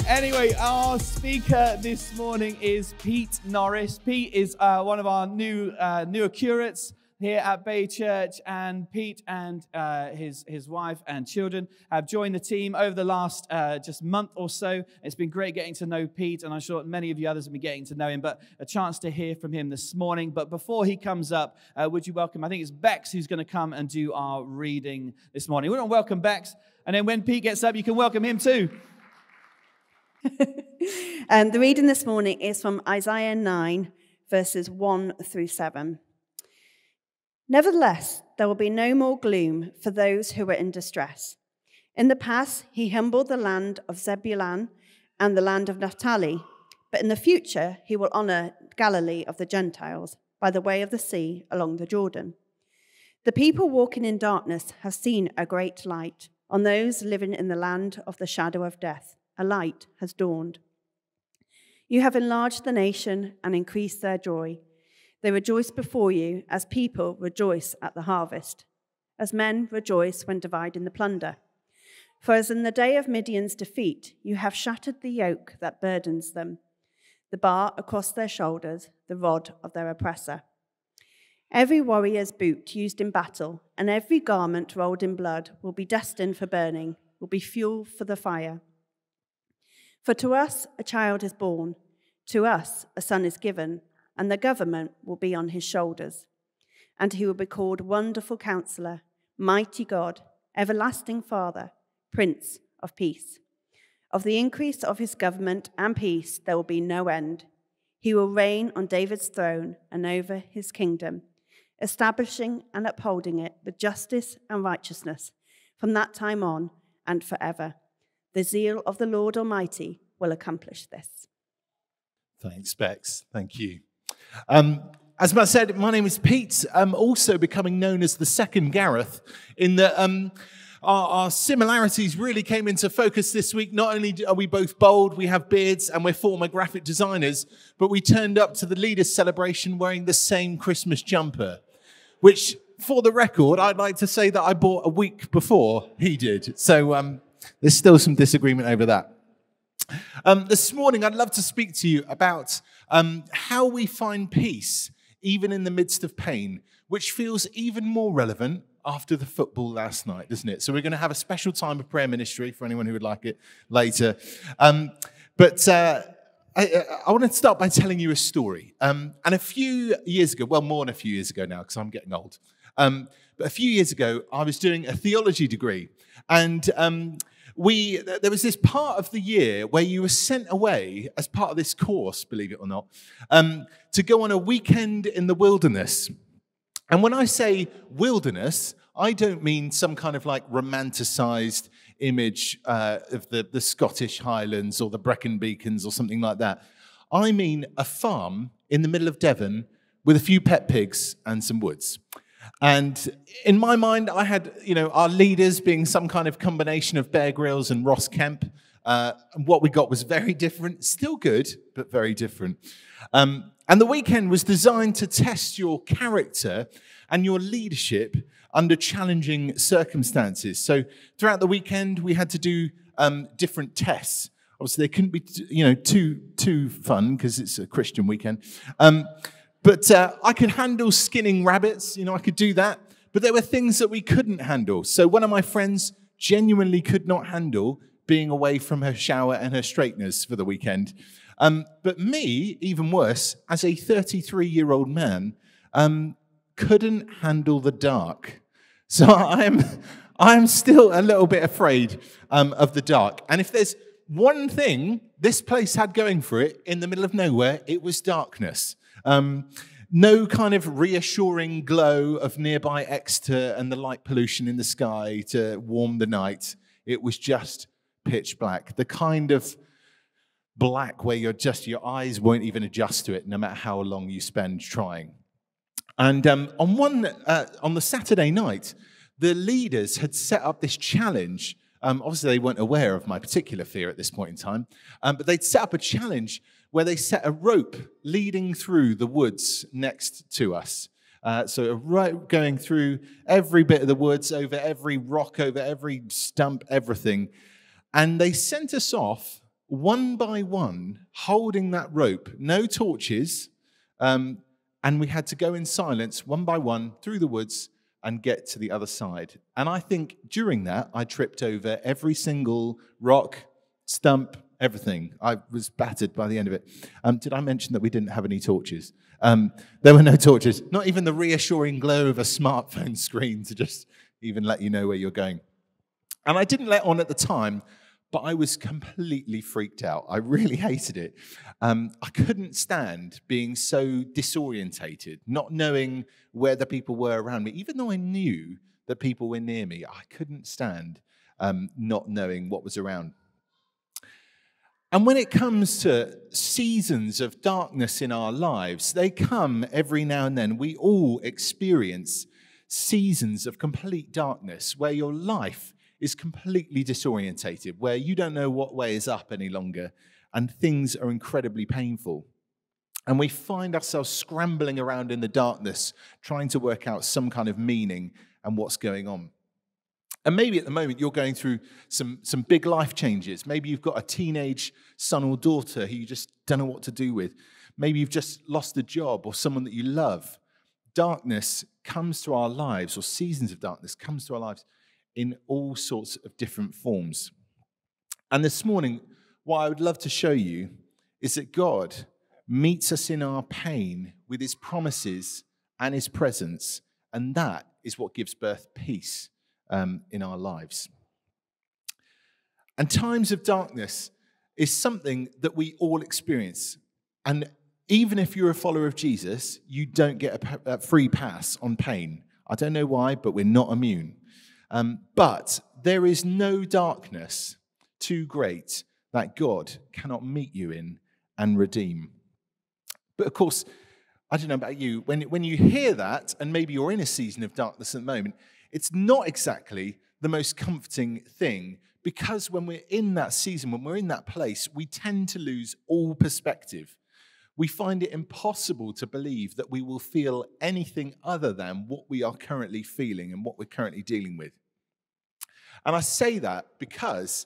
Anyway, our speaker this morning is Pete Norris. Pete is one of our newer curates here at Bay Church, and Pete and his wife and children have joined the team over the last just month or so. It's been great getting to know Pete, and I'm sure many of you others have been getting to know him, but a chance to hear from him this morning. But before he comes up, would you welcome, I think it's Bex who's going to come and do our reading this morning. We want to welcome Bex, and then when Pete gets up, you can welcome him too. The reading this morning is from Isaiah 9, verses 1 through 7. Nevertheless, there will be no more gloom for those who are in distress. In the past, he humbled the land of Zebulun and the land of Naphtali, but in the future, he will honor Galilee of the Gentiles by the way of the sea along the Jordan. The people walking in darkness have seen a great light. On those living in the land of the shadow of death, a light has dawned. You have enlarged the nation and increased their joy. They rejoice before you as people rejoice at the harvest, as men rejoice when dividing the plunder. For as in the day of Midian's defeat, you have shattered the yoke that burdens them, the bar across their shoulders, the rod of their oppressor. Every warrior's boot used in battle and every garment rolled in blood will be destined for burning, will be fuel for the fire. For to us a child is born, to us a son is given, and the government will be on his shoulders. And he will be called Wonderful Counselor, Mighty God, Everlasting Father, Prince of Peace. Of the increase of his government and peace there will be no end. He will reign on David's throne and over his kingdom, establishing and upholding it with justice and righteousness from that time on and forever. The zeal of the Lord Almighty will accomplish this. Thanks, Bex. Thank you. As Matt said, my name is Pete. I'm also becoming known as the second Gareth, in that our similarities really came into focus this week. Not only are we both bold, we have beards, and we're former graphic designers, but we turned up to the leaders' celebration wearing the same Christmas jumper, which, for the record, I'd like to say that I bought a week before he did. So there's still some disagreement over that. This morning, I'd love to speak to you about how we find peace, even in the midst of pain, which feels even more relevant after the football last night, doesn't it? So we're going to have a special time of prayer ministry for anyone who would like it later. But I want to start by telling you a story. And a few years ago, well, more than a few years ago now, because I'm getting old. But a few years ago, I was doing a theology degree. And there was this part of the year where you were sent away as part of this course, believe it or not, to go on a weekend in the wilderness. And when I say wilderness, I don't mean some kind of like romanticized image of the Scottish Highlands or the Brecon Beacons or something like that. I mean a farm in the middle of Devon with a few pet pigs and some woods. And in my mind, I had, our leaders being some kind of combination of Bear Grylls and Ross Kemp. And what we got was very different, still good, but very different. And the weekend was designed to test your character and your leadership under challenging circumstances. So throughout the weekend, we had to do different tests. Obviously, they couldn't be, too fun because it's a Christian weekend. But I could handle skinning rabbits, I could do that. But there were things that we couldn't handle. So one of my friends genuinely could not handle being away from her shower and her straighteners for the weekend. But me, even worse, as a 33-year-old man, couldn't handle the dark. So I am still a little bit afraid of the dark. And if there's one thing this place had going for it in the middle of nowhere, it was darkness. No kind of reassuring glow of nearby Exeter and the light pollution in the sky to warm the night. It was just pitch black. The kind of black where your eyes won't even adjust to it, no matter how long you spend trying. And on the Saturday night, the leaders had set up this challenge. Obviously, they weren't aware of my particular fear at this point in time, but they'd set up a challenge where they set a rope leading through the woods next to us. So right going through every bit of the woods, over every rock, over every stump, everything. And they sent us off one by one, holding that rope, no torches, and we had to go in silence, one by one, through the woods and get to the other side. And I think during that, I tripped over every single rock, stump, everything. I was battered by the end of it. Did I mention that we didn't have any torches? There were no torches, not even the reassuring glow of a smartphone screen to just even let you know where you're going. And I didn't let on at the time, but I was completely freaked out. I really hated it. I couldn't stand being so disorientated, not knowing where the people were around me. Even though I knew that people were near me, I couldn't stand not knowing what was around. And when it comes to seasons of darkness in our lives, they come every now and then. We all experience seasons of complete darkness where your life is completely disorientated, where you don't know what way is up any longer, and things are incredibly painful. And we find ourselves scrambling around in the darkness, trying to work out some kind of meaning and what's going on. And maybe at the moment you're going through some big life changes. Maybe you've got a teenage son or daughter who you just don't know what to do with. Maybe you've just lost a job or someone that you love. Darkness comes to our lives, or seasons of darkness comes to our lives in all sorts of different forms. And this morning, what I would love to show you is that God meets us in our pain with his promises and his presence, and that is what gives birth peace in our lives. And times of darkness is something that we all experience. And even if you're a follower of Jesus, you don't get a free pass on pain. I don't know why, but we're not immune. But there is no darkness too great that God cannot meet you in and redeem. But of course, I don't know about you, when you hear that, and maybe you're in a season of darkness at the moment, it's not exactly the most comforting thing, because when we're in that season, when we're in that place, we tend to lose all perspective. We find it impossible to believe that we will feel anything other than what we are currently feeling and what we're currently dealing with. And I say that because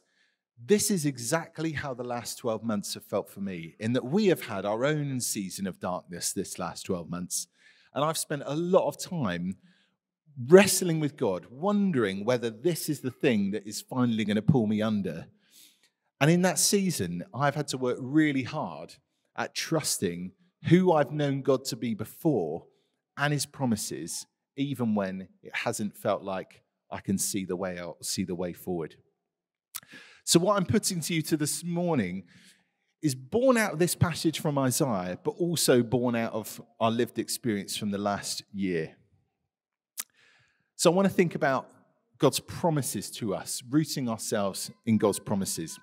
this is exactly how the last 12 months have felt for me, in that we have had our own season of darkness this last 12 months. And I've spent a lot of time wrestling with God, wondering whether this is the thing that is finally going to pull me under. And in that season, I've had to work really hard at trusting who I've known God to be before and his promises, even when it hasn't felt like I can see the way out, see the way forward. So what I'm putting to you this morning is born out of this passage from Isaiah, but also born out of our lived experience from the last year. So I want to think about God's promises to us, rooting ourselves in God's promises.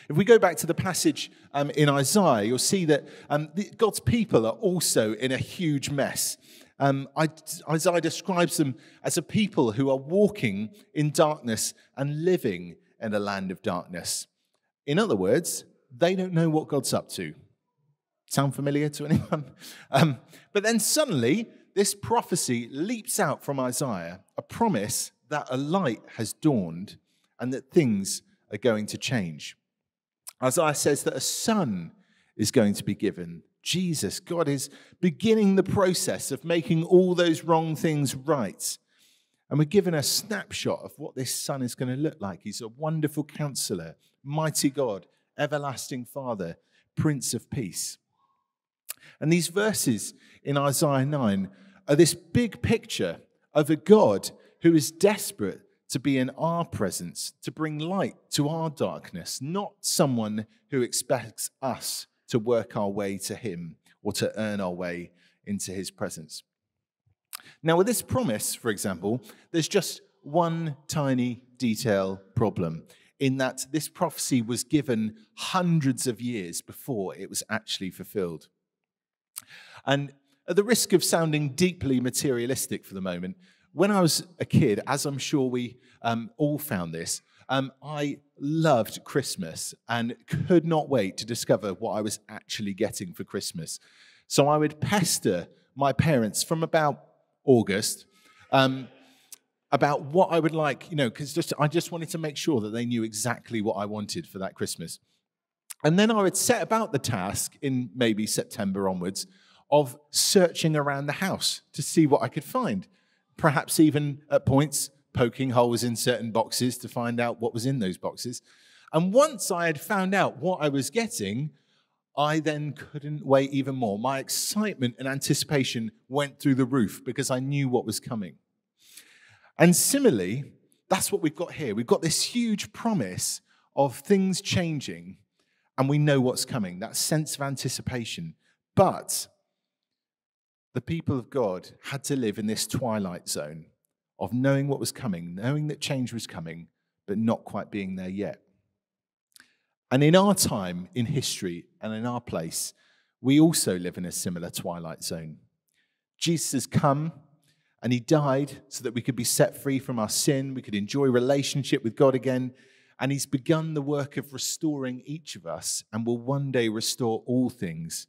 If we go back to the passage in Isaiah, you'll see that God's people are also in a huge mess. Isaiah describes them as a people who are walking in darkness and living in a land of darkness. In other words, they don't know what God's up to. Sound familiar to anyone? But then suddenly, this prophecy leaps out from Isaiah, a promise that a light has dawned and that things are going to change. Isaiah says that a son is going to be given. Jesus, God is beginning the process of making all those wrong things right. And we're given a snapshot of what this son is going to look like. He's a wonderful counselor, mighty God, everlasting Father, Prince of Peace. And these verses in Isaiah 9 are this big picture of a God who is desperate to be in our presence, to bring light to our darkness, not someone who expects us to work our way to him or to earn our way into his presence. Now, with this promise, for example, there's just one tiny detail problem, in that this prophecy was given hundreds of years before it was actually fulfilled. And at the risk of sounding deeply materialistic for the moment, when I was a kid, as I'm sure we all found this, I loved Christmas and could not wait to discover what I was actually getting for Christmas. So I would pester my parents from about August about what I would like, because I just wanted to make sure that they knew exactly what I wanted for that Christmas. And then I would set about the task in maybe September onwards of searching around the house to see what I could find. Perhaps even at points poking holes in certain boxes to find out what was in those boxes. And once I had found out what I was getting, I then couldn't wait even more. My excitement and anticipation went through the roof because I knew what was coming. And similarly, that's what we've got here. We've got this huge promise of things changing, and we know what's coming, that sense of anticipation. But the people of God had to live in this twilight zone of knowing what was coming, knowing that change was coming, but not quite being there yet. And in our time, in history, and in our place, we also live in a similar twilight zone. Jesus has come, and he died so that we could be set free from our sin, we could enjoy relationship with God again, and he's begun the work of restoring each of us and will one day restore all things.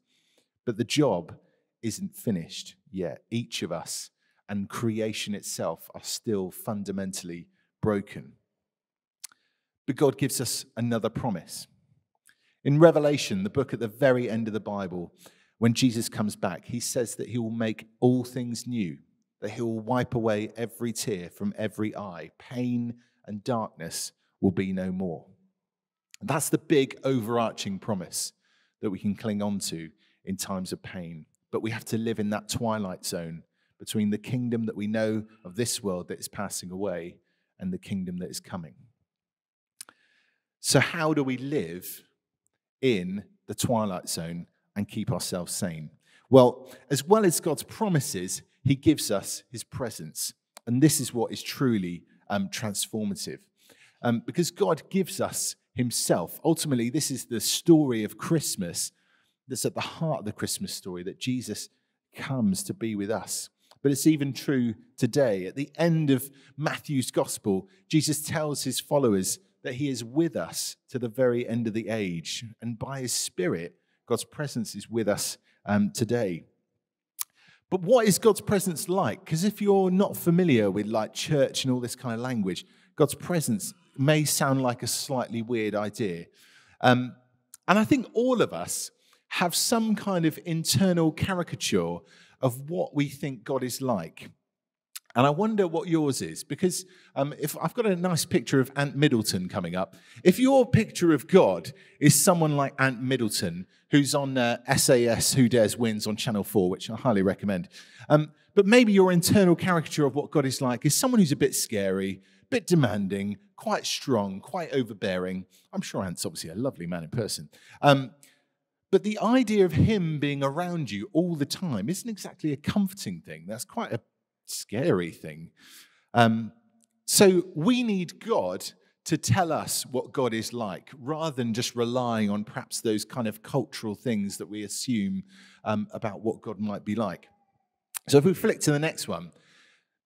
But the job isn't finished yet. Each of us and creation itself are still fundamentally broken. But God gives us another promise. In Revelation, the book at the very end of the Bible, when Jesus comes back, he says that he will make all things new, that he will wipe away every tear from every eye. Pain and darkness will be no more. That's the big overarching promise that we can cling on to in times of pain. But we have to live in that twilight zone between the kingdom that we know of this world that is passing away and the kingdom that is coming. So how do we live in the twilight zone and keep ourselves sane? Well as God's promises, he gives us his presence. And this is what is truly transformative. Because God gives us himself. Ultimately, this is the story of Christmas that's at the heart of the Christmas story, that Jesus comes to be with us. But it's even true today. At the end of Matthew's gospel, Jesus tells his followers that he is with us to the very end of the age. And by his Spirit, God's presence is with us today. But what is God's presence like? Because if you're not familiar with like church and all this kind of language, God's presence may sound like a slightly weird idea. And I think all of us have some kind of internal caricature of what we think God is like. And I wonder what yours is, because if I've got a nice picture of Ant Middleton coming up. If your picture of God is someone like Ant Middleton, who's on SAS Who Dares Wins on Channel 4, which I highly recommend. But maybe your internal caricature of what God is like is someone who's a bit scary, a bit demanding, quite strong, quite overbearing. I'm sure Ant's obviously a lovely man in person. But the idea of him being around you all the time isn't exactly a comforting thing. That's quite a scary thing. So we need God to tell us what God is like, rather than just relying on perhaps those kind of cultural things that we assume about what God might be like. So if we flick to the next one,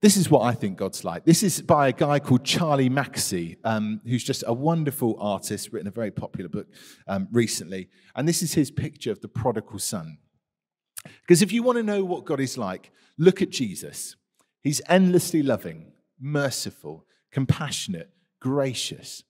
this is what I think God's like. This is by a guy called Charlie Mackesy, who's just a wonderful artist, written a very popular book recently. And this is his picture of the prodigal son. Because if you want to know what God is like, look at Jesus. He's endlessly loving, merciful, compassionate, gracious.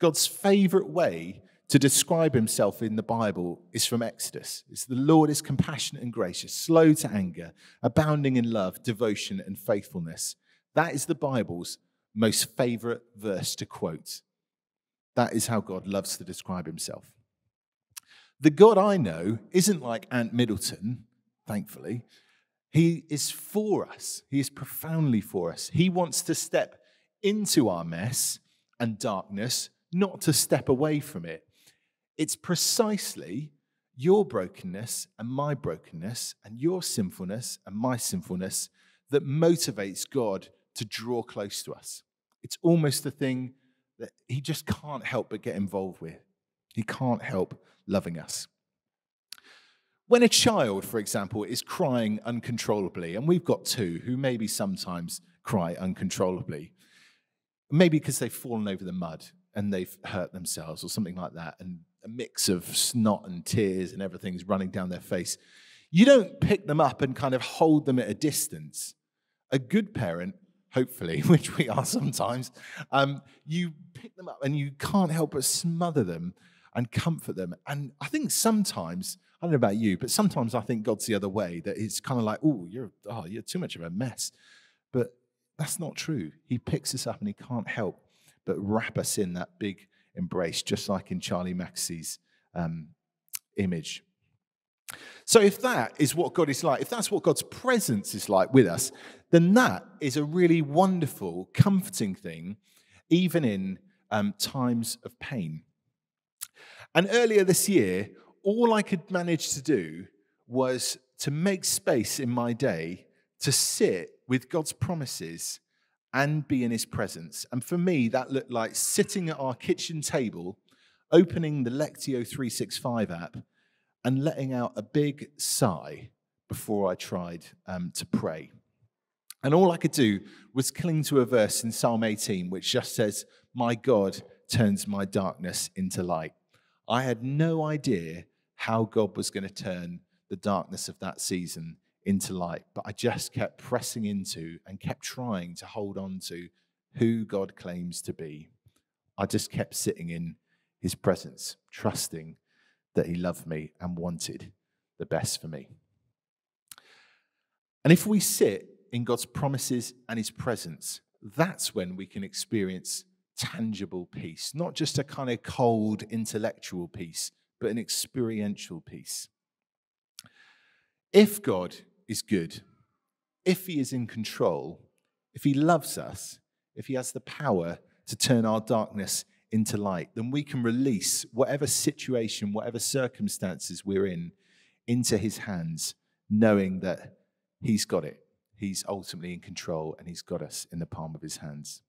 God's favorite way to describe himself in the Bible is from Exodus. It's the Lord is compassionate and gracious, slow to anger, abounding in love, devotion, and faithfulness. That is the Bible's most favorite verse to quote. That is how God loves to describe himself. The God I know isn't like Ant Middleton, thankfully. He is for us. He is profoundly for us. He wants to step into our mess and darkness, not to step away from it. It's precisely your brokenness and my brokenness and your sinfulness and my sinfulness that motivates God to draw close to us. It's almost the thing that he just can't help but get involved with. He can't help loving us. When a child, for example, is crying uncontrollably, and we've got two who maybe sometimes cry uncontrollably, maybe because they've fallen over the mud and they've hurt themselves or something like that, and a mix of snot and tears and everything's running down their face. You don't pick them up and kind of hold them at a distance. A good parent, hopefully, which we are sometimes, you pick them up and you can't help but smother them and comfort them. And I think sometimes, I don't know about you, but sometimes I think God's the other way, that it's kind of like, you're too much of a mess. But that's not true. He picks us up and he can't help but wrap us in that big embrace, just like in Charlie Maxey's image. So if that is what God is like, if that's what God's presence is like with us, then that is a really wonderful, comforting thing, even in times of pain. And earlier this year, all I could manage to do was to make space in my day to sit with God's promises and be in his presence. And for me, that looked like sitting at our kitchen table, opening the Lectio 365 app, and letting out a big sigh before I tried to pray. And all I could do was cling to a verse in Psalm 18, which just says, "My God turns my darkness into light." I had no idea how God was going to turn the darkness of that season into light, but I just kept pressing into and kept trying to hold on to who God claims to be. I just kept sitting in his presence, trusting that he loved me and wanted the best for me. And if we sit in God's promises and his presence, that's when we can experience tangible peace, not just a kind of cold intellectual peace, but an experiential peace. If God is good, if he is in control, if he loves us, if he has the power to turn our darkness into light, then we can release whatever situation, whatever circumstances we're in, into his hands, knowing that he's got it. He's ultimately in control and he's got us in the palm of his hands.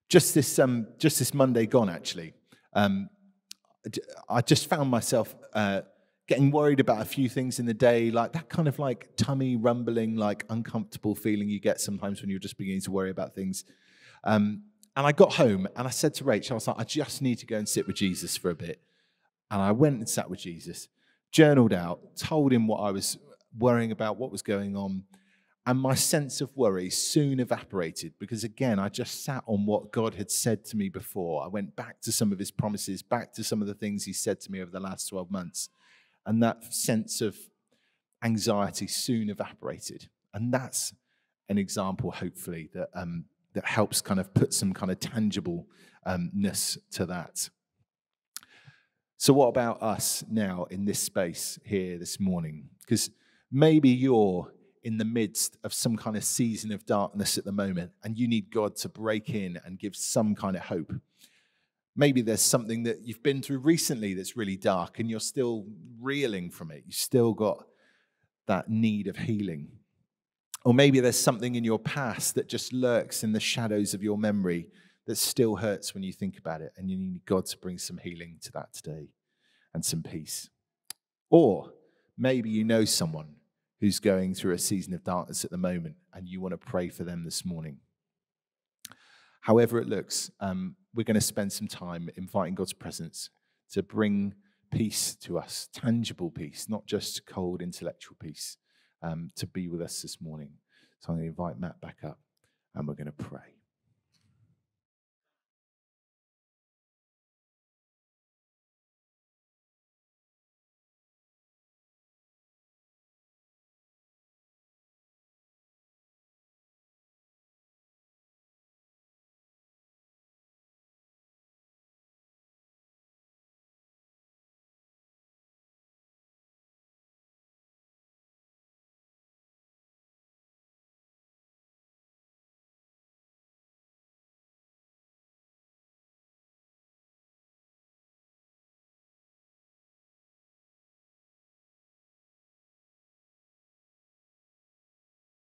Just this Monday gone, actually, I just found myself getting worried about a few things in the day, like that kind of like tummy rumbling, like uncomfortable feeling you get sometimes when you're just beginning to worry about things. And I got home and I said to Rachel, I was like, I just need to go and sit with Jesus for a bit. And I went and sat with Jesus, journaled out, told him what I was worrying about, what was going on. And my sense of worry soon evaporated because, again, I just sat on what God had said to me before. I went back to some of his promises, back to some of the things he said to me over the last 12 months. And that sense of anxiety soon evaporated. And that's an example, hopefully, that helps kind of put some kind of tangibleness to that. So what about us now in this space here this morning? Because maybe you're in the midst of some kind of season of darkness at the moment, and you need God to break in and give some kind of hope. Maybe there's something that you've been through recently that's really dark, and you're still reeling from it. You've still got that need of healing. Or maybe there's something in your past that just lurks in the shadows of your memory that still hurts when you think about it, and you need God to bring some healing to that today and some peace. Or maybe you know someone who's going through a season of darkness at the moment, and you want to pray for them this morning. However it looks, we're going to spend some time inviting God's presence to bring peace to us, tangible peace, not just cold intellectual peace, to be with us this morning. So I'm going to invite Matt back up, and we're going to pray.